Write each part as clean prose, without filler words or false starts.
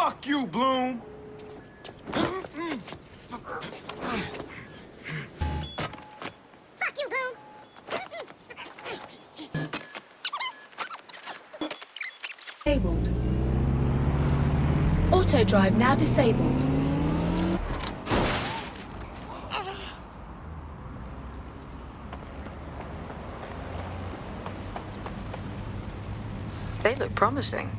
Fuck you, Bloom! Fuck you, Bloom! Disabled. Auto drive now disabled. They look promising.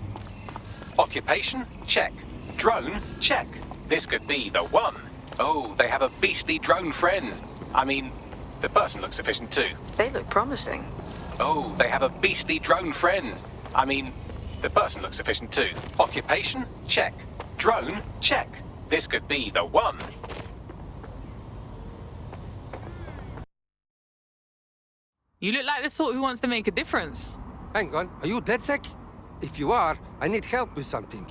Occupation? Check. Drone? Check. This could be the one. Oh, they have a beastly drone friend. I mean, the person looks efficient too. They look promising. Oh, they have a beastly drone friend. I mean, the person looks efficient too. Occupation? Check. Drone? Check. This could be the one. You look like the sort who wants to make a difference. Hang on, are you DedSec? If you are, I need help with something.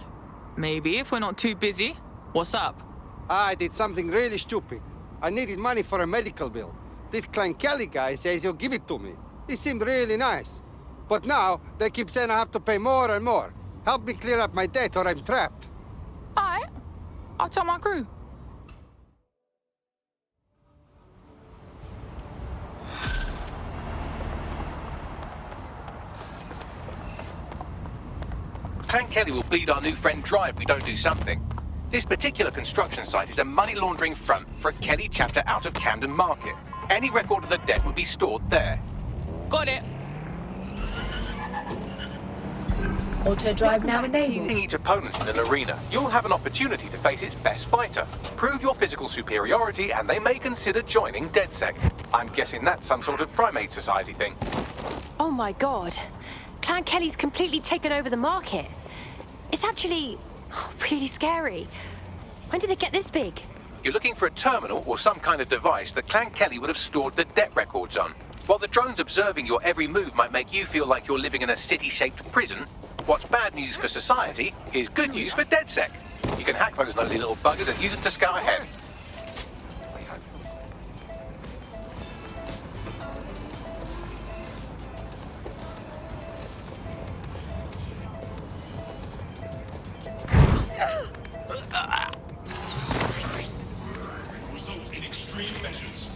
Maybe, if we're not too busy. What's up? I did something really stupid. I needed money for a medical bill. This Clan Kelly guy says he'll give it to me. He seemed really nice. But now, they keep saying I have to pay more and more. Help me clear up my debt or I'm trapped. Alright. I'll tell my crew. Clan Kelly will bleed our new friend dry if we don't do something. This particular construction site is a money laundering front for a Kelly chapter out of Camden Market. Any record of the debt would be stored there. Got it. Auto drive now enabled. Each opponent in an arena, you'll have an opportunity to face its best fighter. Prove your physical superiority and they may consider joining DedSec. I'm guessing that's some sort of primate society thing. Oh my god. Clan Kelly's completely taken over the market. It's actually really scary. When did they get this big? You're looking for a terminal or some kind of device that Clan Kelly would have stored the debt records on. While the drones observing your every move might make you feel like you're living in a city-shaped prison, what's bad news for society is good news for DedSec. You can hack those nosy little buggers and use them to scout ahead. Result in extreme measures.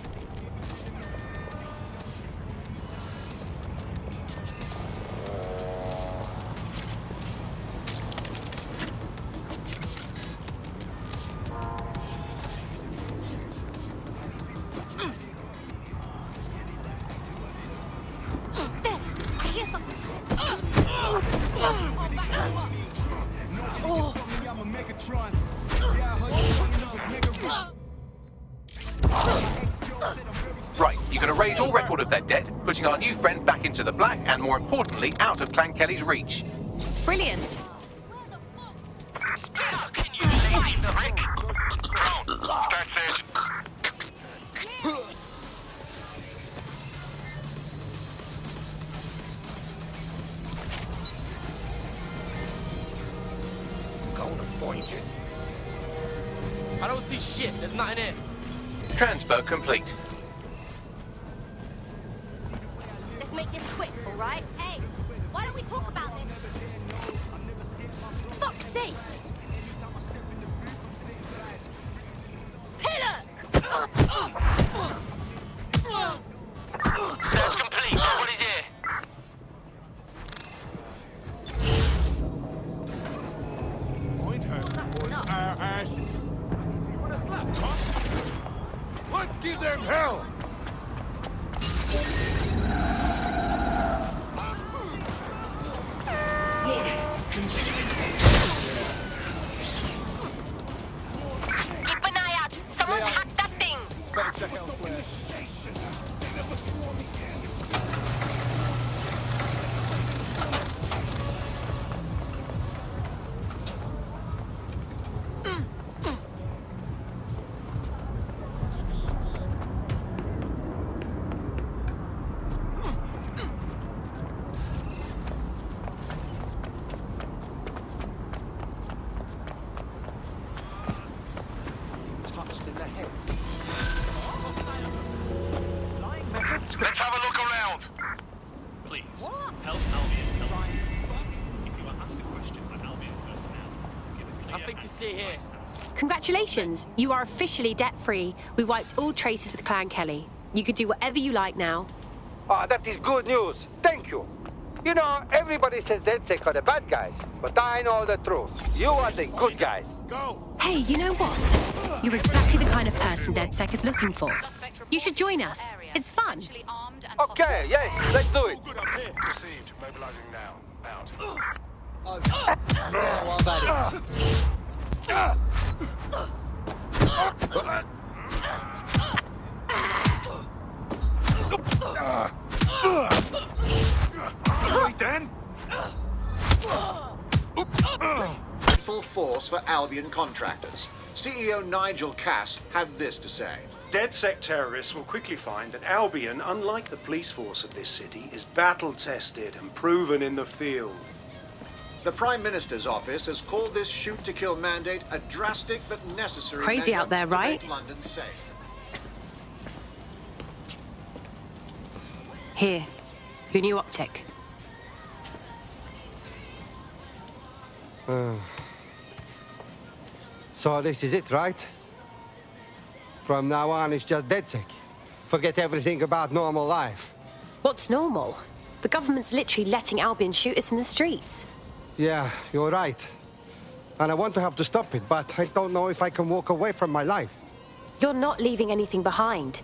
There! I hear something. Right, you're going to raise all record of their debt, putting our new friend back into the black and, more importantly, out of Clan Kelly's reach. Brilliant. Can you leave the brick? Start searching. Gonna find you. I don't see shit. There's nothing in. Transfer complete. Let's make this quick, all right? Hey, why don't we talk about this? Fuck's sake! Hey, look! Search complete. What is here? Let's give them hell! Keep an eye out! Someone's hacked that thing! Better check elsewhere. Nothing to see here. Congratulations, you are officially debt-free. We wiped all traces with Clan Kelly. You could do whatever you like now. Ah, that is good news. Thank you. You know, everybody says DedSec are the bad guys, but I know the truth. You are the good guys. Hey, you know what? You're exactly the kind of person DedSec is looking for. You should join us. It's fun. Okay, yes, let's do it. Received. Mobilizing now. Out. Now I'm at it. Then. Full force for Albion contractors. CEO Nigel Cass had this to say. DedSec terrorists will quickly find that Albion, unlike the police force of this city, is battle-tested and proven in the field. The Prime Minister's office has called this shoot-to-kill mandate a drastic but necessary Crazy measure out there, to right? make London safe. Here, your new optic. So this is it, right? From now on, it's just DedSec. Forget everything about normal life. What's normal? The government's literally letting Albion shoot us in the streets. Yeah, you're right. And I want to help to stop it, but I don't know if I can walk away from my life. You're not leaving anything behind.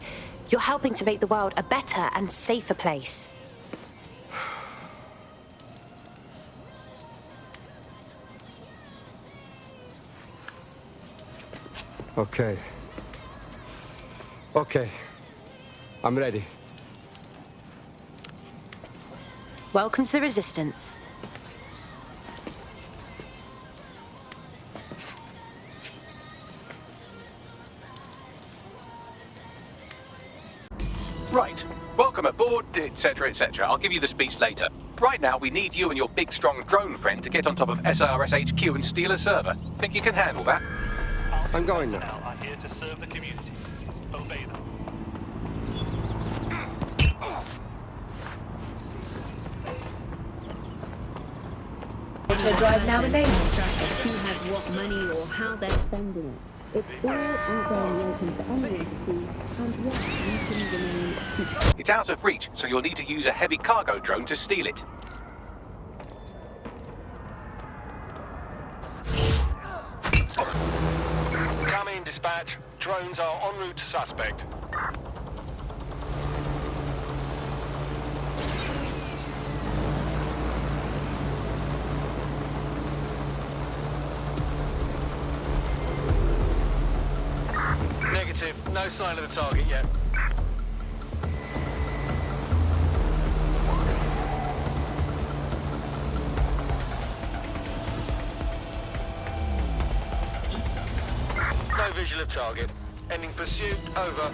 You're helping to make the world a better and safer place. Okay. Okay. I'm ready. Welcome to the Resistance. Right. Welcome aboard, etc., etc. I'll give you the speech later. Right now, we need you and your big, strong drone friend to get on top of SRS HQ and steal a server. Think you can handle that? I'm going now. Are here to serve the community. Obey them. Auto drive now enabled. Who has what money or how they're spending it. It's all out there and open for anyone to see, and yes, you can remain. It's out of reach, so you'll need to use a heavy cargo drone to steal it. Come in, dispatch. Drones are en route to suspect. Negative. No sign of the target yet. No visual of target. Ending pursuit. Over.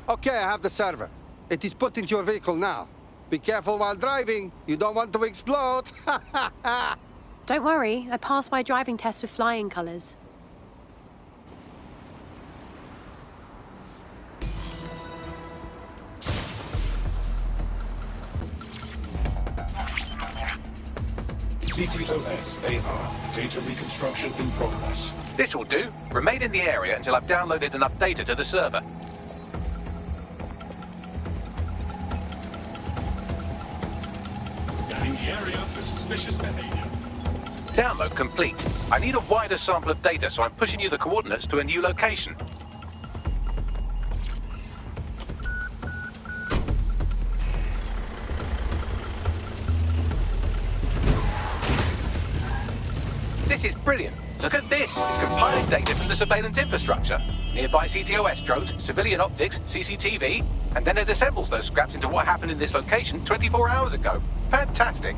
Okay, I have the server. It is put into your vehicle now. Be careful while driving. You don't want to explode. Don't worry, I passed my driving test with flying colours. CTOS AR. Data reconstruction in progress. This'll do. Remain in the area until I've downloaded enough data to the server. Scanning the area for suspicious behavior. Download complete. I need a wider sample of data, so I'm pushing you the coordinates to a new location. This is brilliant. Look at this. It's compiling data from the surveillance infrastructure. Nearby CTOS drones, civilian optics, CCTV, and then it assembles those scraps into what happened in this location 24 hours ago. Fantastic.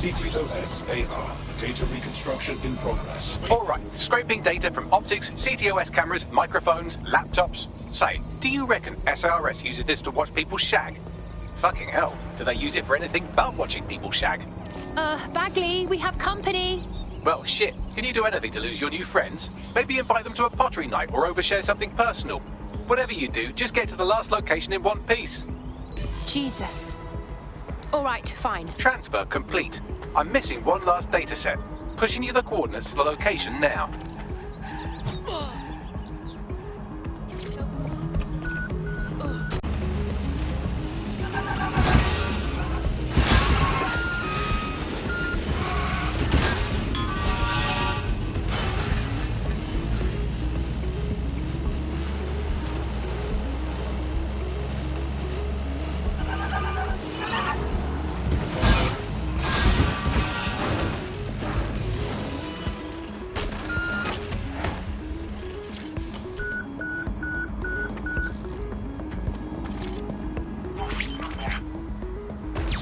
CTOS AR. Data reconstruction in progress. Alright, scraping data from optics, CTOS cameras, microphones, laptops. Say, do you reckon SRS uses this to watch people shag? Fucking hell, do they use it for anything but watching people shag? Bagley, we have company. Well, shit, can you do anything to lose your new friends? Maybe invite them to a pottery night or overshare something personal. Whatever you do, just get to the last location in one piece. Jesus. All right, fine. Transfer complete. I'm missing one last data set. Pushing you the coordinates to the location now.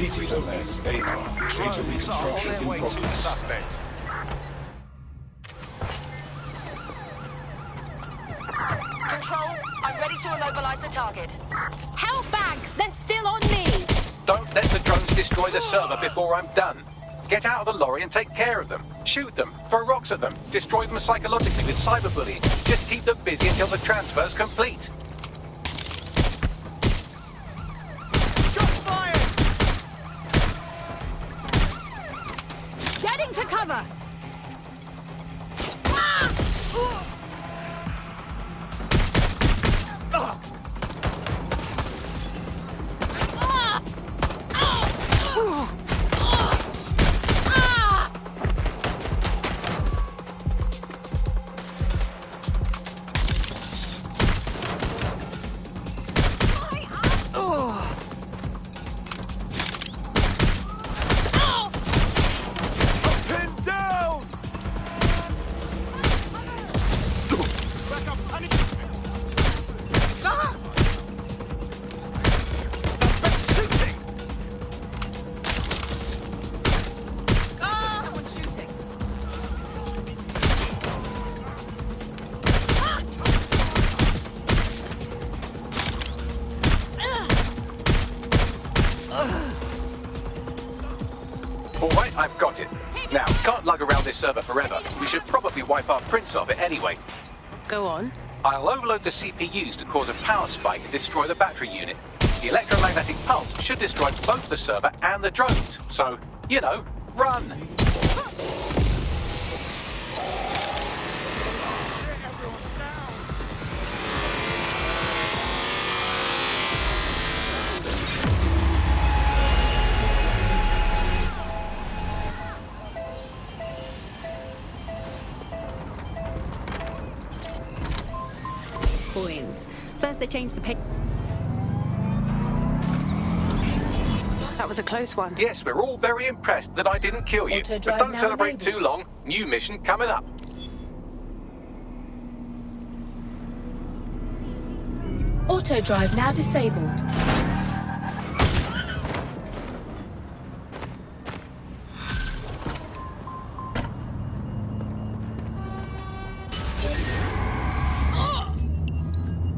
CTOS AR. Data reconstruction in progress. Suspect. Control, I'm ready to immobilize the target. Help bags, they're still on me. Don't let the drones destroy the server before I'm done. Get out of the lorry and take care of them. Shoot them, throw rocks at them, destroy them psychologically with cyberbullying. Just keep them busy until the transfer's complete. Getting to cover! Alright, I've got it. Now, can't lug around this server forever. We should probably wipe our prints off it anyway. Go on. I'll overload the CPUs to cause a power spike and destroy the battery unit. The electromagnetic pulse should destroy both the server and the drones. So, you know, run! Coins. First they changed the pay. That was a close one. Yes, we're all very impressed that I didn't kill you. Auto But drive don't now celebrate enabled. too long. New mission coming up. Auto drive now disabled.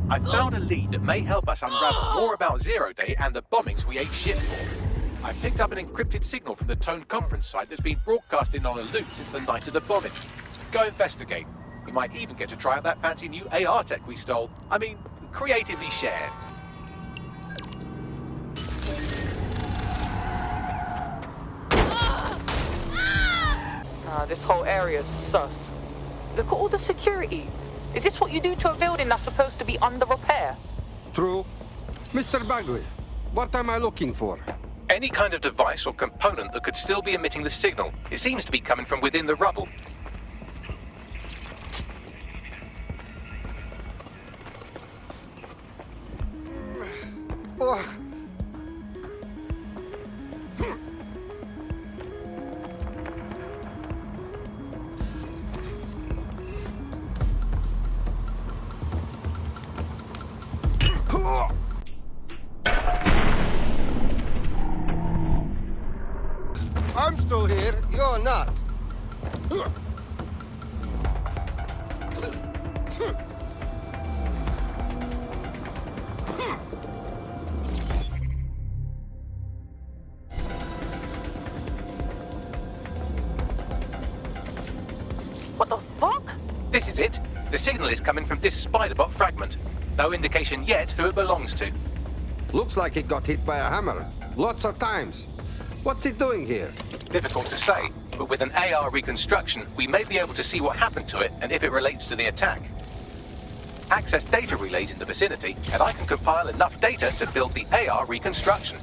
I found a lead that may help us unravel more about Zero Day and the bombings we ate shit for. I picked up an encrypted signal from the Tone conference site that's been broadcasting on a loop since the night of the bombing. Go investigate. You might even get to try out that fancy new AR tech we stole. I mean, creatively shared. This whole area is sus. Look at all the security. Is this what you do to a building that's supposed to be under repair? True. Mr. Bagley, what am I looking for? Any kind of device or component that could still be emitting the signal. It seems to be coming from within the rubble. Oh. I'm still here, you're not. What the fuck? This is it. The signal is coming from this Spiderbot fragment. No indication yet who it belongs to. Looks like it got hit by a hammer. Lots of times. What's it doing here? Difficult to say, but with an AR reconstruction, we may be able to see what happened to it and if it relates to the attack. Access data relays in the vicinity, and I can compile enough data to build the AR reconstruction.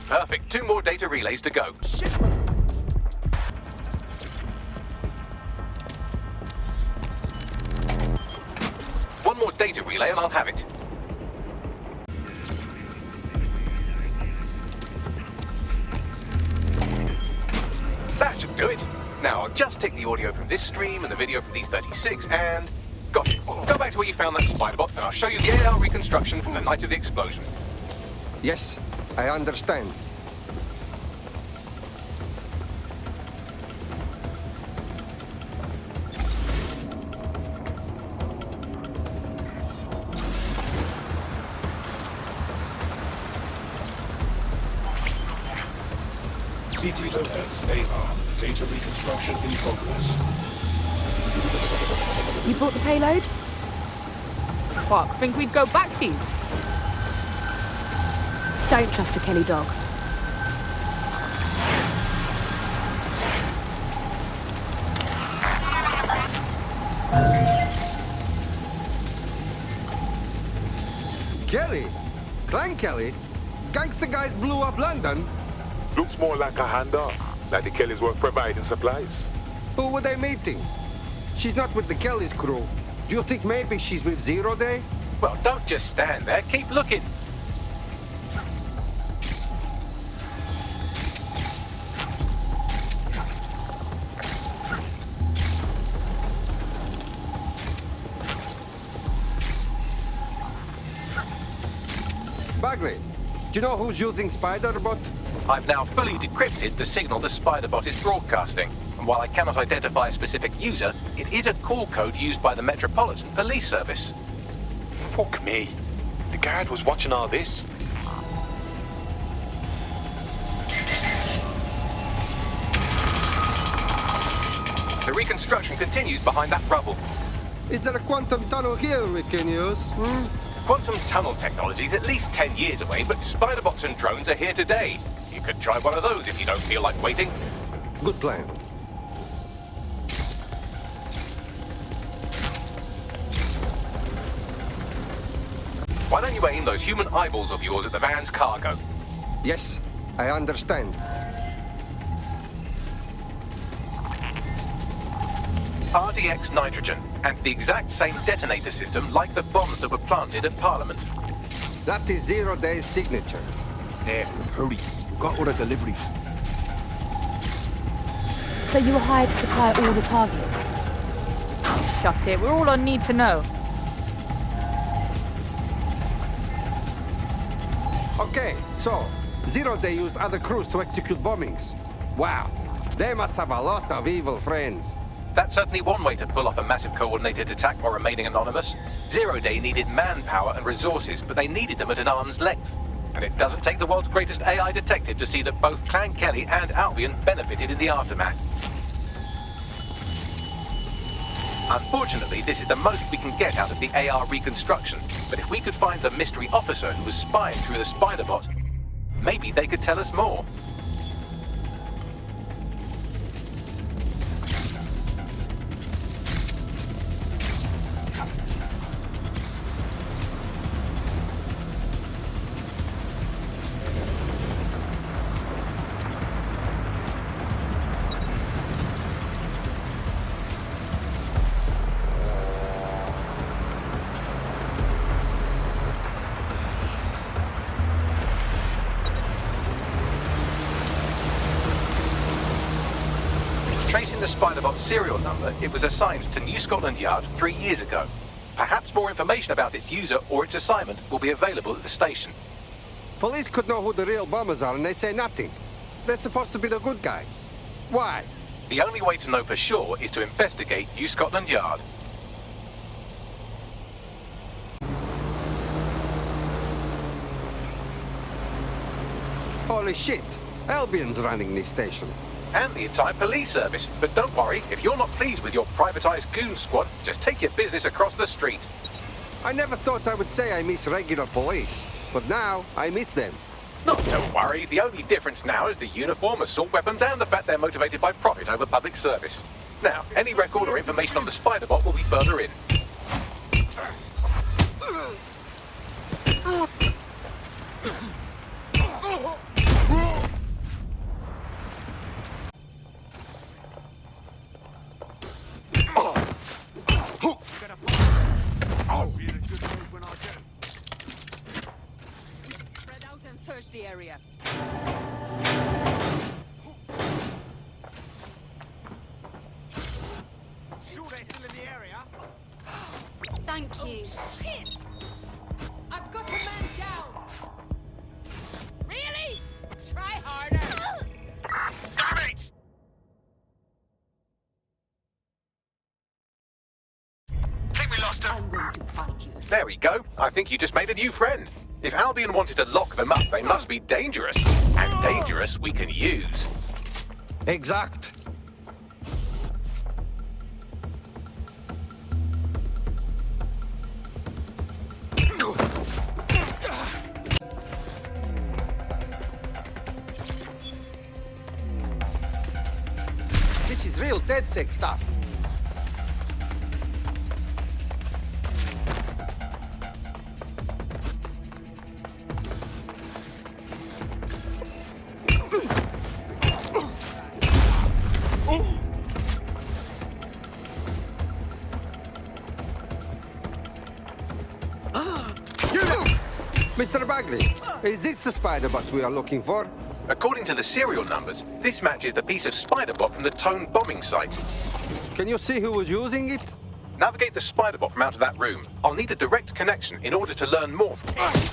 Perfect. 2 more data relays to go. One more data relay and I'll have it. That should do it. Now, I'll just take the audio from this stream and the video from these 36 and... Got it. Go back to where you found that Spiderbot and I'll show you the AR reconstruction from the night of the explosion. Yes, I understand. CTOS AR. Data reconstruction in progress. You brought the payload? Fuck, think we'd go back to you? Don't trust a Kelly dog. Kelly? Clan Kelly? Gangster guys blew up London? Looks more like a handoff, like the Kellys were providing supplies. Who were they meeting? She's not with the Kellys crew. Do you think maybe she's with Zero Day? Well, don't just stand there. Keep looking. Bagley, do you know who's using Spiderbot? I've now fully decrypted the signal the Spiderbot is broadcasting. And while I cannot identify a specific user, it is a call code used by the Metropolitan Police Service. Fuck me. The guard was watching all this. The reconstruction continues behind that rubble. Is there a quantum tunnel here we can use? Quantum tunnel technology is at least 10 years away, but Spiderbots and drones are here today. You could try one of those if you don't feel like waiting. Good plan. Why don't you aim those human eyeballs of yours at the van's cargo? Yes, I understand. RDX nitrogen, and the exact same detonator system like the bombs that were planted at Parliament. That is Zero Day's signature. Hurry. Got all the deliveries. So you were hired to supply all the targets? Shut it, we're all on need to know. Okay, so Zero Day used other crews to execute bombings. Wow, they must have a lot of evil friends. That's certainly one way to pull off a massive coordinated attack while remaining anonymous. Zero Day needed manpower and resources, but they needed them at an arm's length. And it doesn't take the world's greatest AI detective to see that both Clan Kelly and Albion benefited in the aftermath. Unfortunately, this is the most we can get out of the AR reconstruction, but if we could find the mystery officer who was spying through the Spiderbot, maybe they could tell us more. Tracing the Spiderbot serial number, it was assigned to New Scotland Yard 3 years ago. perhaps more information about its user or its assignment will be available at the station. Police could know who the real bombers are and they say nothing. They're supposed to be the good guys. Why? The only way to know for sure is to investigate New Scotland Yard. Holy shit! Albion's running this station. And the entire police service. But don't worry, if you're not pleased with your privatized goon squad, just take your business across the street. I never thought I would say I miss regular police, but now I miss them. Not to worry, the only difference now is the uniform, assault weapons, and the fact they're motivated by profit over public service. Now, any record or information on the spider bot will be further in. Spread out and search the area. Sure they're still in the area? Thank you. Shit! I've got a man down! Really? Try harder! Damn it! Think we lost him. I'm going to find you. There we go. I think you just made a new friend. If Albion wanted to lock them up, they must be dangerous. And dangerous we can use. Exact. This is real DedSec stuff. Mr. Bagley, is this the spider bot we are looking for? According to the serial numbers, this matches the piece of spider bot from the Tone bombing site. Can you see who was using it? Navigate the spider bot from out of that room. I'll need a direct connection in order to learn more from it.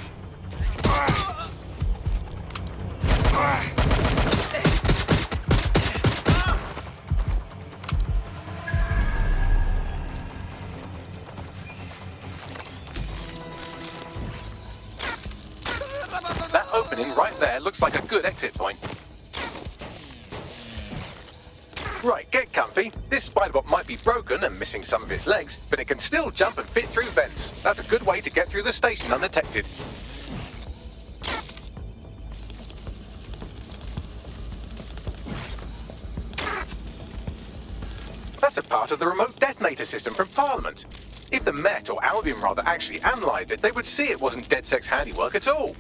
That opening right there looks like a good exit point. Right, get comfy. This spider bot might be broken and missing some of its legs, but it can still jump and fit through vents. That's a good way to get through the station undetected. That's a part of the remote detonator system from Parliament. If the Met, or Albion rather, actually analysed it, they would see it wasn't DedSec's handiwork at all.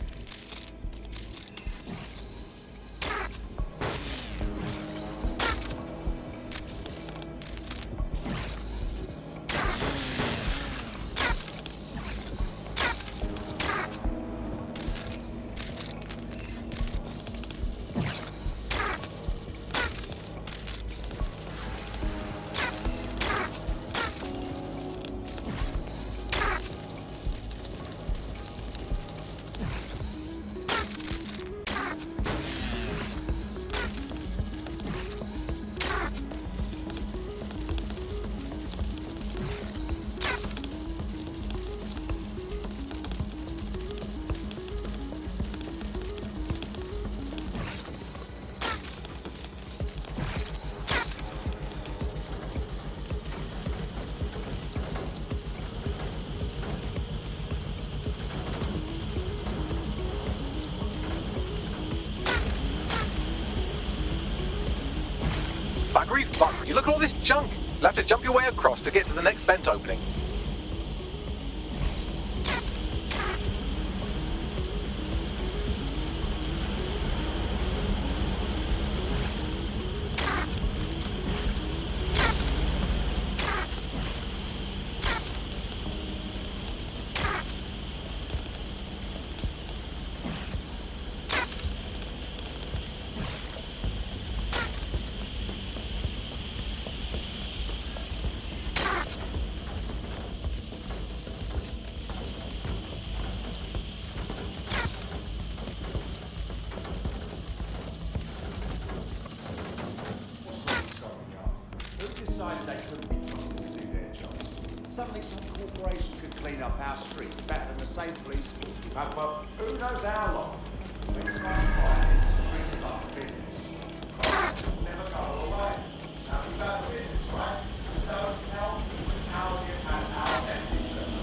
Buggery fuck, you look at all this junk. You'll have to jump your way across to get to the next vent opening. Suddenly some corporation could clean up our streets better than the same police force we've had for who knows how long. Things like fire, treat like business. Crime will never go away. Now we've got a business, right? Don't help with how you have our ethics and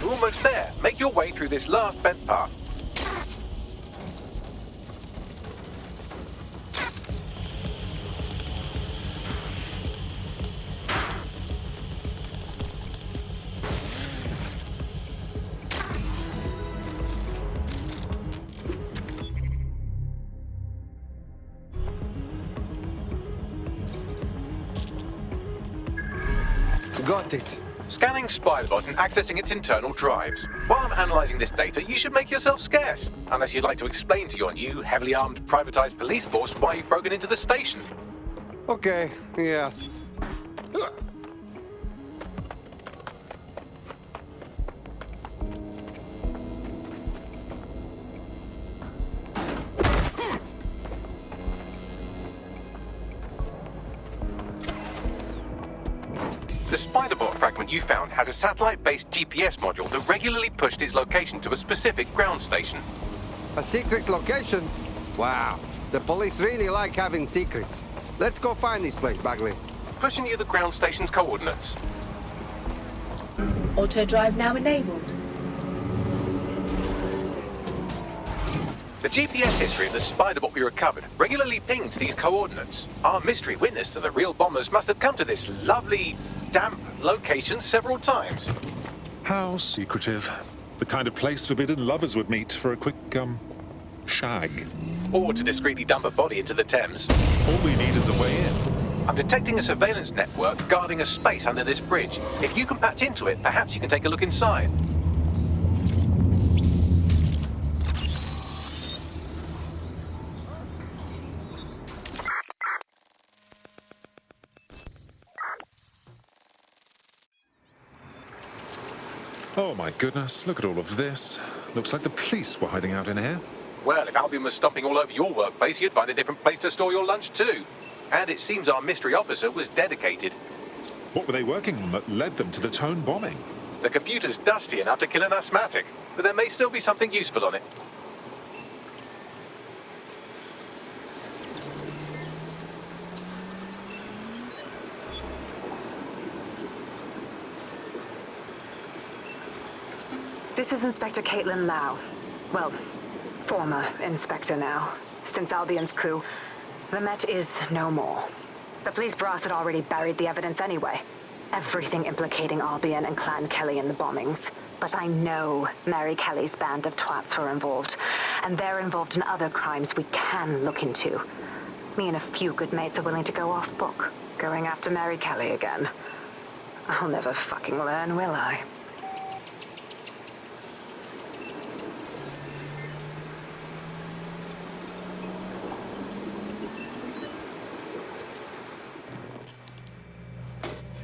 Almost there. Make your way through this last bent path. Got it. Scanning Spiderbot and accessing its internal drives. While I'm analysing this data, you should make yourself scarce. Unless you'd like to explain to your new, heavily armed, privatised police force why you've broken into the station. Okay, yeah. The Spiderbot fragment you found has a satellite-based GPS module that regularly pushed its location to a specific ground station. A secret location? Wow. The police really like having secrets. Let's go find this place, Bagley. Pushing you the ground station's coordinates. Auto drive now enabled. The GPS history of the Spiderbot we recovered regularly pinged these coordinates. Our mystery witness to the real bombers must have come to this lovely, damp location several times. How secretive. The kind of place forbidden lovers would meet for a quick, shag. Or to discreetly dump a body into the Thames. All we need is a way in. I'm detecting a surveillance network guarding a space under this bridge. If you can patch into it, perhaps you can take a look inside. Oh my goodness, look at all of this. Looks like the police were hiding out in here. Well, if Albion was stomping all over your workplace, you'd find a different place to store your lunch too. And it seems our mystery officer was dedicated. What were they working on that led them to the Tone bombing? The computer's dusty enough to kill an asthmatic, but there may still be something useful on it. This is Inspector Caitlin Lau. Well, former inspector now. Since Albion's coup, the Met is no more. The police brass had already buried the evidence anyway. Everything implicating Albion and Clan Kelly in the bombings. But I know Mary Kelly's band of twats were involved, and they're involved in other crimes we can look into. Me and a few good mates are willing to go off book, going after Mary Kelly again. I'll never fucking learn, will I?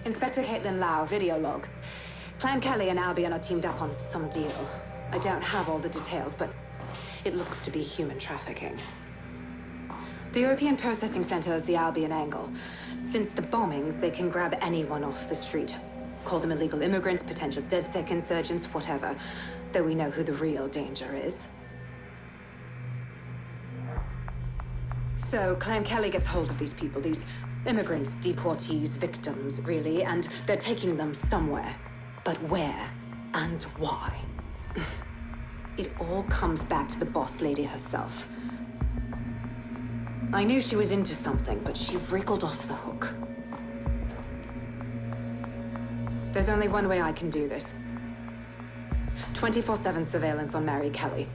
Inspector Caitlin Lau, video log. Clan Kelly and Albion are teamed up on some deal. I don't have all the details, but it looks to be human trafficking. The European Processing Center is the Albion angle. Since the bombings, they can grab anyone off the street. Call them illegal immigrants, potential DedSec insurgents, whatever. Though we know who the real danger is. So, Clan Kelly gets hold of these people, these immigrants, deportees, victims, really, and they're taking them somewhere. But where and why? It all comes back to the boss lady herself. I knew she was into something, but she wriggled off the hook. There's only one way I can do this. 24/7 surveillance on Mary Kelly.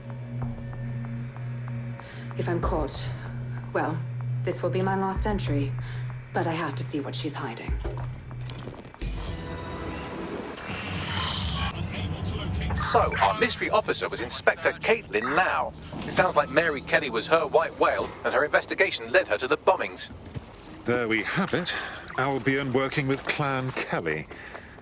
If I'm caught, well, this will be my last entry. But I have to see what she's hiding. So, our mystery officer was Inspector Caitlin Lau. It sounds like Mary Kelly was her white whale, and her investigation led her to the bombings. There we have it. Albion working with Clan Kelly.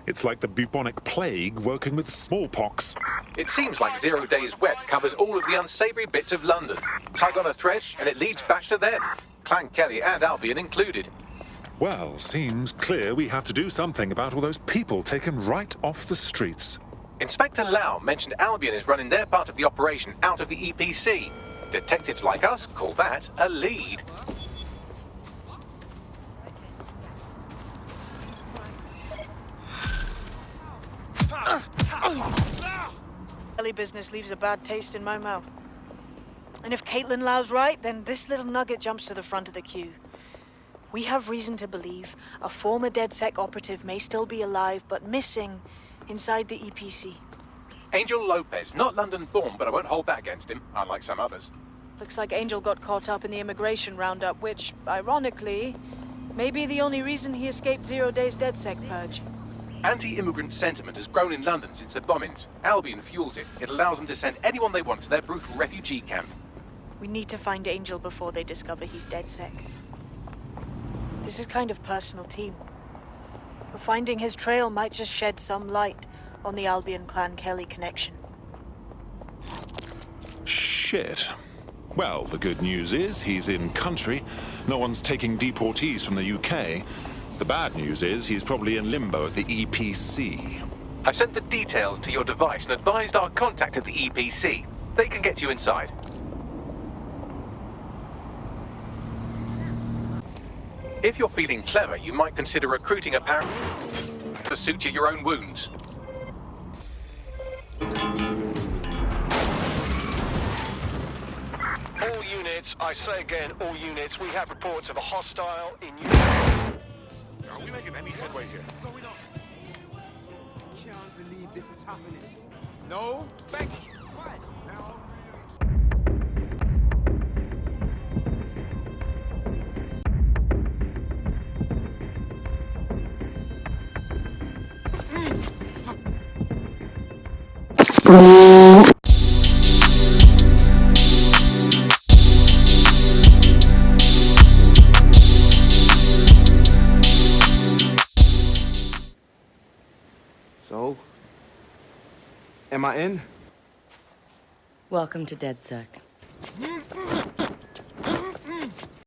It's like the bubonic plague working with smallpox. It seems like 0 Days Web covers all of the unsavoury bits of London. Tug on a thread, and it leads back to them. Clan Kelly and Albion included. Well, seems clear we have to do something about all those people taken right off the streets. Inspector Lau mentioned Albion is running their part of the operation out of the EPC. Detectives like us call that a lead. Kelly business leaves a bad taste in my mouth. And if Caitlin Lau's right, then this little nugget jumps to the front of the queue. We have reason to believe a former DedSec operative may still be alive, but missing inside the EPC. Angel Lopez, not London-born, but I won't hold that against him, unlike some others. Looks like Angel got caught up in the immigration roundup, which, ironically, may be the only reason he escaped 0 Days DedSec purge. Anti-immigrant sentiment has grown in London since the bombings. Albion fuels it. It allows them to send anyone they want to their brutal refugee camp. We need to find Angel before they discover he's DedSec. This is kind of personal, team. But finding his trail might just shed some light on the Albion Clan Kelly connection. Shit. Well, the good news is he's in country. No one's taking deportees from the UK. The bad news is he's probably in limbo at the EPC. I've sent the details to your device and advised our contact at the EPC. They can get you inside. If you're feeling clever, you might consider recruiting a to suture your own wounds. All units, I say again, all units, we have reports of a hostile in... Are we making any headway here? Can't believe this is happening. No, thank you. So, am I in? Welcome to DedSec.